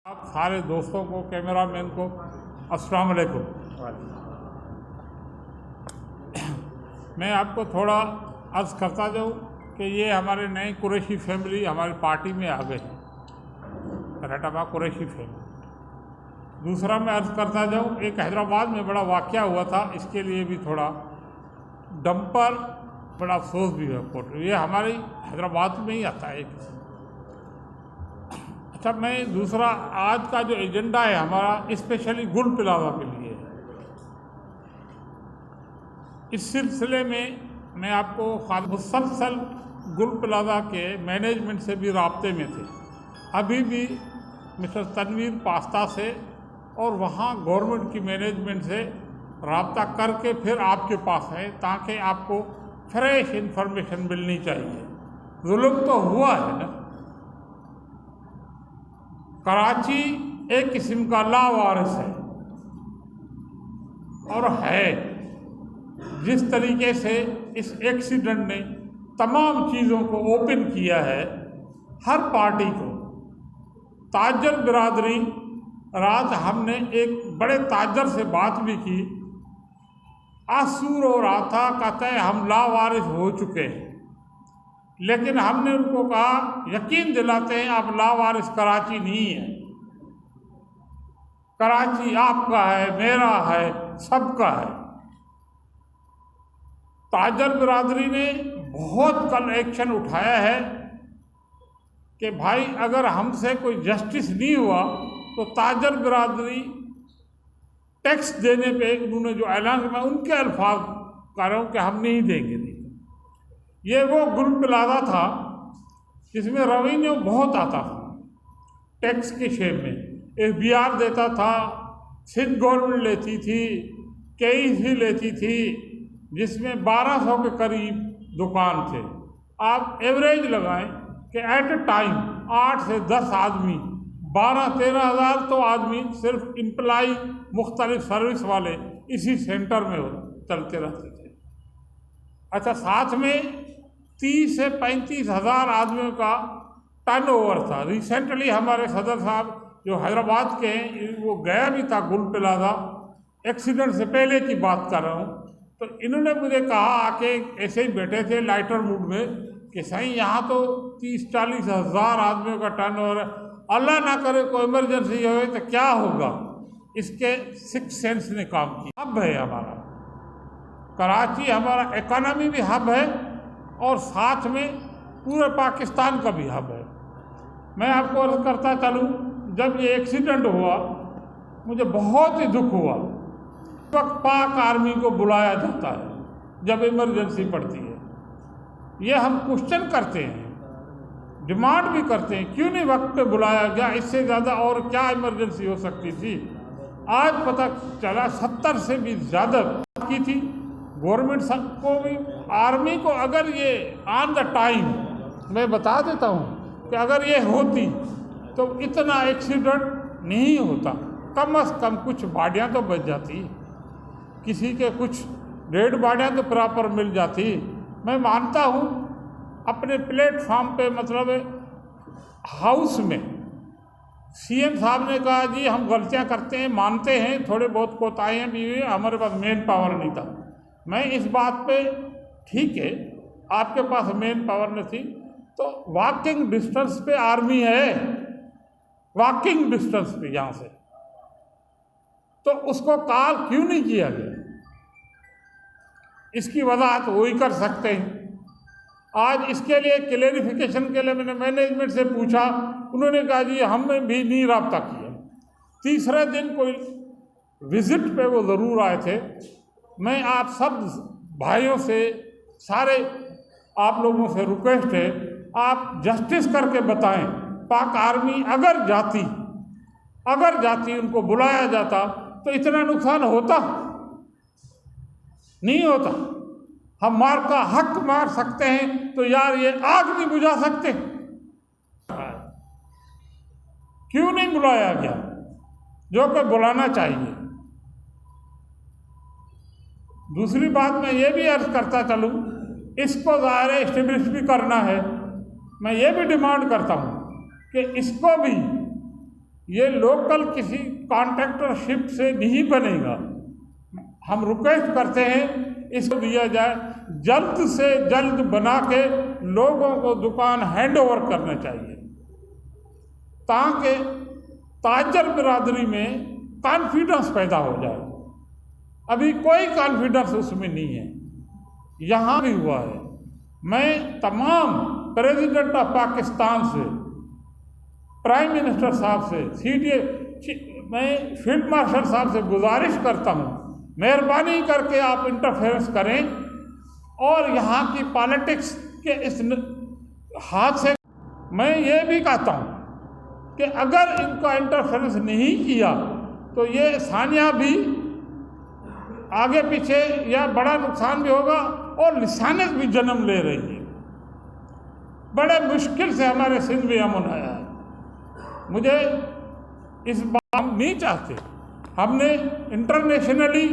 आप सारे दोस्तों को, कैमरामैन को अस्सलाम वालेकुम। मैं आपको थोड़ा अर्ज़ करता जाऊँ कि ये हमारे नए कुरैशी फैमिली हमारी पार्टी में आ गए हैं, रटाबा कुरैशी फैमिली। दूसरा मैं अर्ज़ करता जाऊँ, एक हैदराबाद में बड़ा वाक़या हुआ था, इसके लिए भी थोड़ा डंपर बड़ा अफसोस भी है। फोटो ये हमारी हैदराबाद में ही आता है। अच्छा, मैं दूसरा आज का जो एजेंडा है हमारा स्पेशली गुल प्लाजा के लिए है। इस सिलसिले में मैं आपको मुसलसल गुल प्लाजा के मैनेजमेंट से भी राब्ते में थे, अभी भी मिस्टर तनवीर पास्ता से और वहाँ गवर्नमेंट की मैनेजमेंट से राब्ता करके फिर आपके पास है, ताकि आपको फ्रेश इंफॉर्मेशन मिलनी चाहिए। जुल्म तो हुआ है ना। कराची एक किस्म का लावारिस है और है। जिस तरीके से इस एक्सीडेंट ने तमाम चीज़ों को ओपन किया है, हर पार्टी को, ताजर बिरादरी, रात हमने एक बड़े ताजर से बात भी की, आंसू रो रहा था, कहते हैं हम लावारिस हो चुके हैं। लेकिन हमने उनको कहा, यकीन दिलाते हैं आप लावारिस कराची नहीं है, कराची आपका है, मेरा है, सबका है। ताजर बिरादरी ने बहुत कल एक्शन उठाया है कि भाई अगर हमसे कोई जस्टिस नहीं हुआ तो ताजर बिरादरी टैक्स देने पे उन्होंने जो ऐलान किया, उनके अल्फाज कह रहा हूँ कि हम नहीं देंगे। नहीं, ये वो गुल प्लाजा था जिसमें रेवेन्यू बहुत आता था टैक्स के शेप में। FBR देता था, सिंध गवर्नमेंट लेती थी, KEC लेती थी, जिसमें 1200 के करीब दुकान थे। आप एवरेज लगाएं कि एट ए टाइम 8 से 10 आदमी, 12-13 हज़ार तो आदमी सिर्फ इम्प्लाई मुख्तलिफ सर्विस वाले इसी सेंटर में चलते रहते थे। अच्छा, साथ में 30 से 35 हज़ार आदमियों का टर्नओवर था। रिसेंटली हमारे सदर साहब जो हैदराबाद के हैं, वो गया भी था गुल प्लाजा, एक्सीडेंट से पहले की बात कर रहा हूँ। तो इन्होंने मुझे कहा आके, ऐसे ही बैठे थे लाइटर मूड में, कि सही यहाँ तो 30-40 हज़ार आदमियों का टर्नओवर है, अल्लाह ना करे कोई इमरजेंसी हो तो क्या होगा। इसके 6 सेंस ने काम किया। हब है हमारा कराची, हमारा इकोनॉमी भी हब है और साथ में पूरे पाकिस्तान का भी हब है। मैं आपको अर्ज करता चलूँ, जब ये एक्सीडेंट हुआ मुझे बहुत ही दुख हुआ। उस वक्त पाक आर्मी को बुलाया जाता है जब इमरजेंसी पड़ती है। ये हम क्वेश्चन करते हैं, डिमांड भी करते हैं, क्यों नहीं वक्त पे बुलाया गया, इससे ज़्यादा और क्या इमरजेंसी हो सकती थी। आज पता चला 70 से भी ज़्यादा की थी। गवर्नमेंट को भी, आर्मी को, अगर ये ऑन द टाइम, मैं बता देता हूँ कि अगर ये होती तो इतना एक्सीडेंट नहीं होता। कम से कम कुछ बॉडियाँ तो बच जाती, किसी के कुछ डेड बॉडियाँ तो प्रॉपर मिल जाती। मैं मानता हूँ अपने प्लेटफॉर्म पे, मतलब हाउस में CM साहब ने कहा, जी हम गलतियाँ करते हैं, मानते हैं, थोड़े बहुत कोताहियाँ भी हुई, हमारे पास मेन पावर नहीं था। मैं इस बात पे, ठीक है आपके पास मेन पावर नहीं थी, तो वॉकिंग डिस्टेंस पे आर्मी है, वॉकिंग डिस्टेंस पे यहाँ से, तो उसको कॉल क्यों नहीं किया गया, इसकी वजाहत वही कर सकते हैं। आज इसके लिए क्लेरिफिकेशन के लिए मैंने मैनेजमेंट से पूछा, उन्होंने कहा जी हमने भी नहीं रब्ता किया। तीसरे दिन कोई विजिट पे वो ज़रूर आए थे। मैं आप सब भाइयों से, सारे आप लोगों से रिक्वेस्ट है, आप जस्टिस करके बताएं, पाक आर्मी अगर जाती उनको बुलाया जाता तो इतना नुकसान होता नहीं होता। हम मार का हक मार सकते हैं तो यार ये आग नहीं बुझा सकते, क्यों नहीं बुलाया गया, जो कि बुलाना चाहिए। दूसरी बात मैं ये भी अर्ज करता चलूँ, इसको ज़ाहिर एस्टेब्लिश भी करना है। मैं ये भी डिमांड करता हूँ कि इसको भी ये लोकल किसी कॉन्ट्रैक्टरशिप से नहीं बनेगा। हम रिक्वेस्ट करते हैं इसको दिया जाए, जल्द से जल्द बना के लोगों को दुकान हैंड ओवर करना चाहिए, ताकि ताजर बिरादरी में कॉन्फिडेंस पैदा हो जाए। अभी कोई कॉन्फिडेंस उसमें नहीं है, यहाँ भी हुआ है। मैं तमाम प्रेसिडेंट ऑफ पाकिस्तान से, प्राइम मिनिस्टर साहब से, मैं फील्ड मार्शल साहब से गुजारिश करता हूँ, मेहरबानी करके आप इंटरफेरेंस करें और यहाँ की पॉलिटिक्स के इस हाथ से मैं ये भी कहता हूँ कि अगर इनका इंटरफेरेंस नहीं किया तो ये सानिया भी आगे पीछे या बड़ा नुकसान भी होगा और लिसानियत भी जन्म ले रही है। बड़े मुश्किल से हमारे सिंध में अमन आया है। मुझे इस बात हम नहीं चाहते। हमने इंटरनेशनली,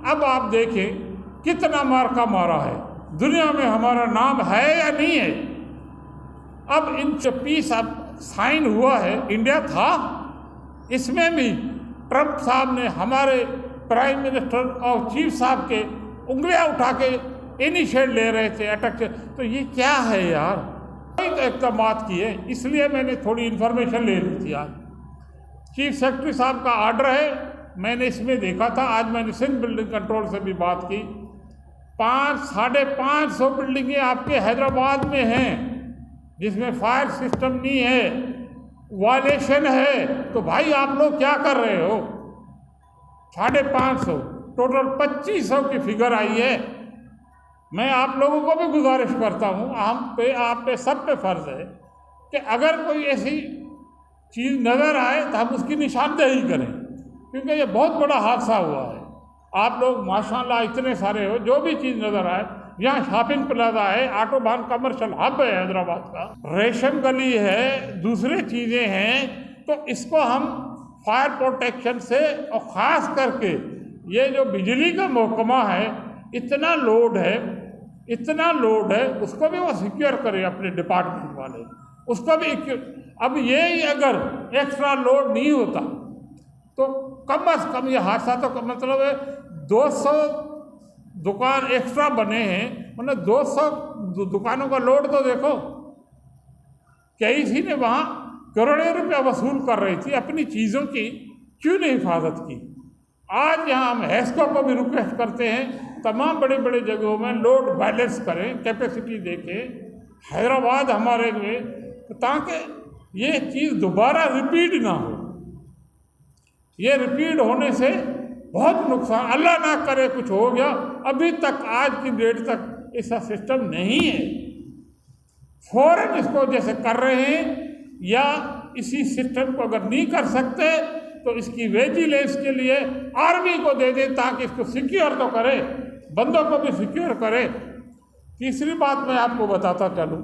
अब आप देखें कितना मार्का मारा है, दुनिया में हमारा नाम है या नहीं है। अब इन पीस अब साइन हुआ है, इंडिया था, इसमें भी ट्रंप साहब ने हमारे प्राइम मिनिस्टर और चीफ साहब के उंगलियां उठा के इनिशिएट ले रहे थे अटैक से। तो ये क्या है यार, कोई इक़दामात किए, इसलिए मैंने थोड़ी इन्फॉर्मेशन ले ली थी। आज चीफ सेक्रेटरी साहब का आर्डर है, मैंने इसमें देखा था। आज मैंने सिंध बिल्डिंग कंट्रोल से भी बात की। 500-550 बिल्डिंगें आपके हैदराबाद में हैं जिसमें फायर सिस्टम नहीं है, वायलेशन है। तो भाई आप लोग क्या कर रहे हो? 550, टोटल 2500 की फिगर आई है। मैं आप लोगों को भी गुजारिश करता हूँ, आप पे सब पे फर्ज है कि अगर कोई ऐसी चीज़ नज़र आए तो हम उसकी निशानदेही करें, क्योंकि ये बहुत बड़ा हादसा हुआ है। आप लोग माशाल्लाह इतने सारे हो, जो भी चीज़ नज़र आए, यहाँ शॉपिंग प्लाजा है, ऑटोबान कमर्शियल हब है हैदराबाद का, रेशम गली है, दूसरे चीज़ें हैं। तो इसको हम फायर प्रोटेक्शन से, और ख़ास करके ये जो बिजली का महकमा है, इतना लोड है, उसको भी वो सिक्योर करे अपने डिपार्टमेंट वाले, उसको भी। अब ये ही अगर एक्स्ट्रा लोड नहीं होता तो कम से कम ये हादसा तो मतलब है 200 दुकान एक्स्ट्रा बने हैं, मतलब 200 दुकानों का लोड तो देखो। किसी ने वहाँ करोड़ों रुपया वसूल कर रही थी अपनी चीज़ों की, क्यों नहीं हिफाजत की? आज यहाँ हम हैस्को को भी रिक्वेस्ट करते हैं, तमाम बड़े बड़े जगहों में लोड बैलेंस करें, कैपेसिटी देखें हैदराबाद हमारे में, ताकि ये चीज़ दोबारा रिपीट ना हो। ये रिपीट होने से बहुत नुकसान, अल्लाह ना करे कुछ हो गया, अभी तक आज की डेट तक ऐसा सिस्टम नहीं है। फौरन इसको जैसे कर रहे हैं, या इसी सिस्टम को अगर नहीं कर सकते तो इसकी विजिलेंस के लिए आर्मी को दे दें, ताकि इसको सिक्योर तो करे, बंदों को भी सिक्योर करे। तीसरी बात मैं आपको बताता चलूँ,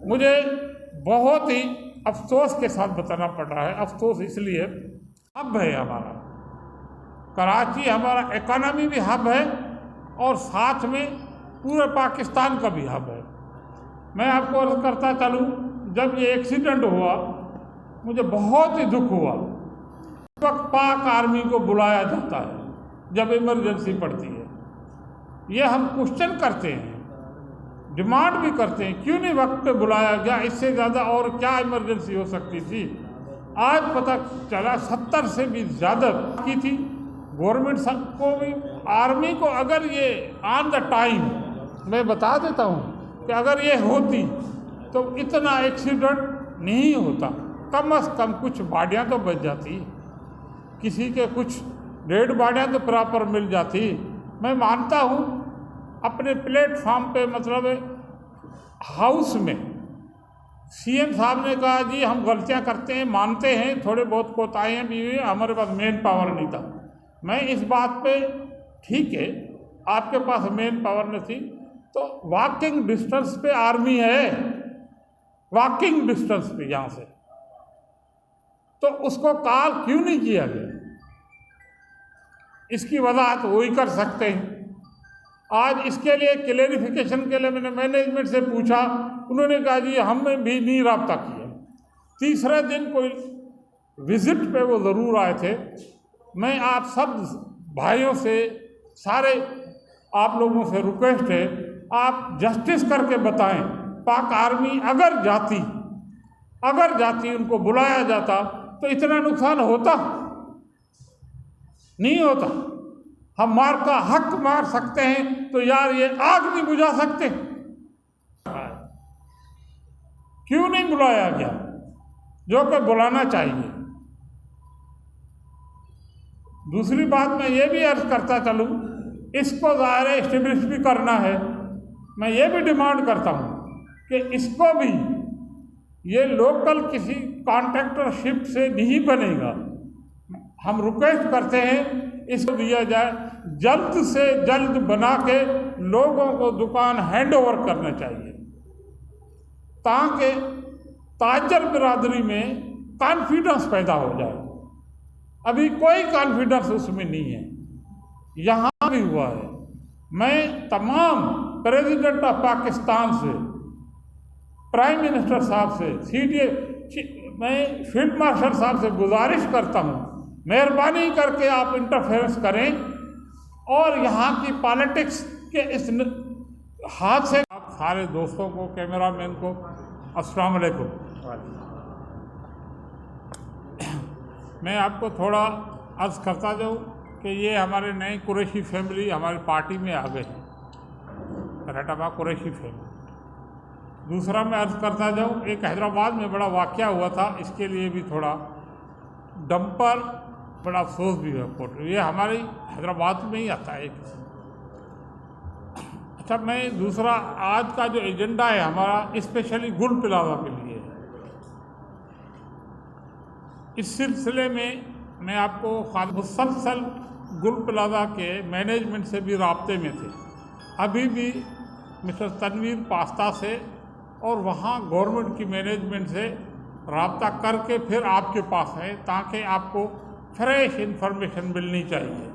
मुझे बहुत ही अफसोस के साथ बताना पड़ रहा है। अफसोस इसलिए, हब है हमारा कराची, हमारा इकोनॉमी भी हब है और साथ में पूरे पाकिस्तान का भी हब है। मैं आपको अर्ज करता चलूँ, जब ये एक्सीडेंट हुआ मुझे बहुत ही दुख हुआ। उस वक्त पाक आर्मी को बुलाया जाता है जब इमरजेंसी पड़ती है। ये हम क्वेश्चन करते हैं, डिमांड भी करते हैं, क्यों नहीं वक्त पे बुलाया गया? इससे ज़्यादा और क्या इमरजेंसी हो सकती थी? आज पता चला 70 से भी ज़्यादा की थी। गवर्नमेंट को भी, आर्मी को, अगर ये ऑन द टाइम, मैं बता देता हूँ कि अगर ये होती तो इतना एक्सीडेंट नहीं होता। कम से कम कुछ बॉडियाँ तो बच जाती, किसी के कुछ डेड बॉडियाँ तो प्रॉपर मिल जाती। मैं मानता हूँ अपने प्लेटफॉर्म पे, मतलब हाउस में सीएम साहब ने कहा जी हम गलतियाँ करते हैं, मानते हैं, थोड़े बहुत कोताहियाँ भी हुई, हमारे पास मेन पावर नहीं था। मैं इस बात पे, ठीक है आपके पास मेन पावर नहीं थी, तो वॉकिंग डिस्टेंस पे आर्मी है, वॉकिंग डिस्टेंस पे यहाँ से, तो उसको कॉल क्यों नहीं किया गया? इसकी वजाहत वही कर सकते हैं। आज इसके लिए क्लेरिफिकेशन के लिए मैंने मैनेजमेंट से पूछा, उन्होंने कहा जी हमने भी नहीं रब्ता किया। तीसरे दिन कोई विजिट पे वो ज़रूर आए थे। मैं आप सब भाइयों से, सारे आप लोगों से रिक्वेस्ट है, आप जस्टिस करके बताएं। पाक आर्मी अगर जाती उनको बुलाया जाता तो इतना नुकसान होता नहीं होता। हम मार का हक मार सकते हैं तो यार ये आग नहीं बुझा सकते, क्यों नहीं बुलाया गया, जो कि बुलाना चाहिए। दूसरी बात मैं ये भी अर्ज करता चलूँ, इसको ज़ाहिर है एस्टेब्लिश भी करना है। मैं ये भी डिमांड करता हूँ कि इसको भी ये लोकल किसी कॉन्ट्रैक्टरशिप से नहीं बनेगा। हम रिक्वेस्ट करते हैं इसको दिया जाए, जल्द से जल्द बना के लोगों को दुकान हैंड ओवर करना चाहिए, ताकि ताजर बिरादरी में कॉन्फिडेंस पैदा हो जाए। अभी कोई कॉन्फिडेंस उसमें नहीं है, यहाँ भी हुआ है। मैं तमाम प्रेसिडेंट ऑफ पाकिस्तान से, प्राइम मिनिस्टर साहब से, मैं फील्ड मार्शल साहब से गुजारिश करता हूँ, मेहरबानी करके आप इंटरफेरेंस करें और यहाँ की पॉलिटिक्स के इस हाथ से। आप सारे दोस्तों को, कैमरामैन को अस्सलाम वालेकुम। मैं आपको थोड़ा अर्ज़ करता जाऊँ कि ये हमारे नए कुरैशी फैमिली हमारी पार्टी में आ गए हैं, कराटाबा कुरैशी फैमिली। दूसरा मैं अर्ज़ करता जाऊँ, एक हैदराबाद में बड़ा वाक़या हुआ था, इसके लिए भी थोड़ा डंपर बड़ा अफसोस भी है। फोटो ये हमारी हैदराबाद में ही आता है। अच्छा, मैं दूसरा आज का जो एजेंडा है हमारा स्पेशली गुल प्लाजा के लिए है। इस सिलसिले में मैं आपको मुसलसल गुल प्लाजा के मैनेजमेंट से भी राब्ते में थे, अभी भी मिस्टर तनवीर पास्ता से और वहाँ गवर्नमेंट की मैनेजमेंट से राब्ता करके फिर आपके पास है, ताकि आपको फ्रेश इंफॉर्मेशन मिलनी चाहिए।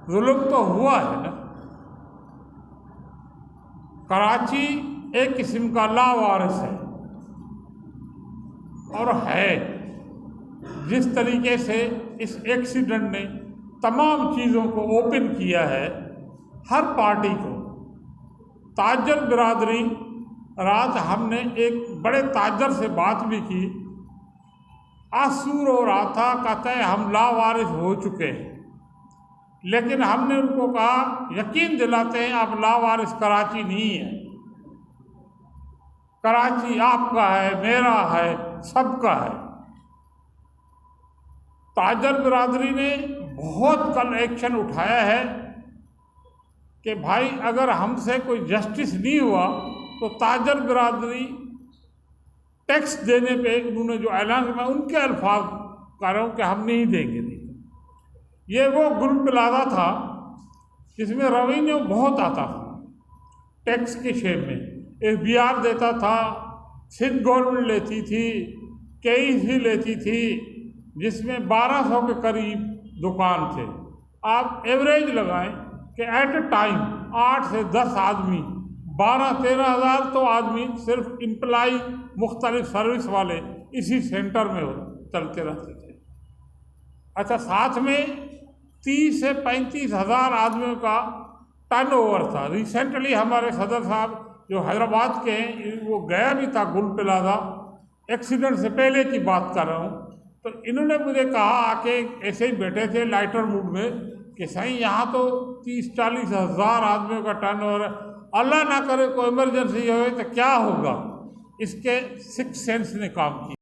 जुल्म तो हुआ है ना, कराची एक किस्म का लावारिस है और है। जिस तरीके से इस एक्सीडेंट ने तमाम चीज़ों को ओपन किया है, हर पार्टी को, ताजर बिरादरी, रात हमने एक बड़े ताजर से बात भी की, आंसू रो रहा था, कहते हैं हम लावारिस हो चुके हैं। लेकिन हमने उनको कहा, यकीन दिलाते हैं आप लावारिस कराची नहीं है, कराची आपका है, मेरा है, सबका है। ताजर बिरादरी ने बहुत कल एक्शन उठाया है कि भाई अगर हमसे कोई जस्टिस नहीं हुआ तो ताजर बिरादरी टैक्स देने पे उन्होंने जो ऐलान किया, मैं उनके अल्फाज कर रहा हूँ कि हम नहीं देंगे। नहीं, ये वो गुल प्लाजा था जिसमें रेवेन्यू बहुत आता था टैक्स के शेप में। SBR देता था, सिंध गवर्नमेंट लेती थी, KEC लेती थी, जिसमें 1200 के करीब दुकान थे। आप एवरेज लगाएं कि एट ए टाइम 8 से 10 आदमी, 12-13 हज़ार तो आदमी सिर्फ इम्प्लाई मुख्तलिफ सर्विस वाले इसी सेंटर में चलते रहते थे। अच्छा, साथ में 30 से 35 हज़ार आदमियों का टर्नओवर था। रिसेंटली हमारे सदर साहब जो हैदराबाद के हैं, वो गया भी था गुल प्लाजा, एक्सीडेंट से पहले की बात कर रहा हूँ। तो इन्होंने मुझे कहा, आके ऐसे ही बैठे थे लाइटर मूड में, कि सही यहाँ तो 30-40 हज़ार आदमियों का टर्नओवर है, अल्लाह ना करे कोई इमरजेंसी हो तो क्या होगा। इसके 6 सेंस ने काम किया।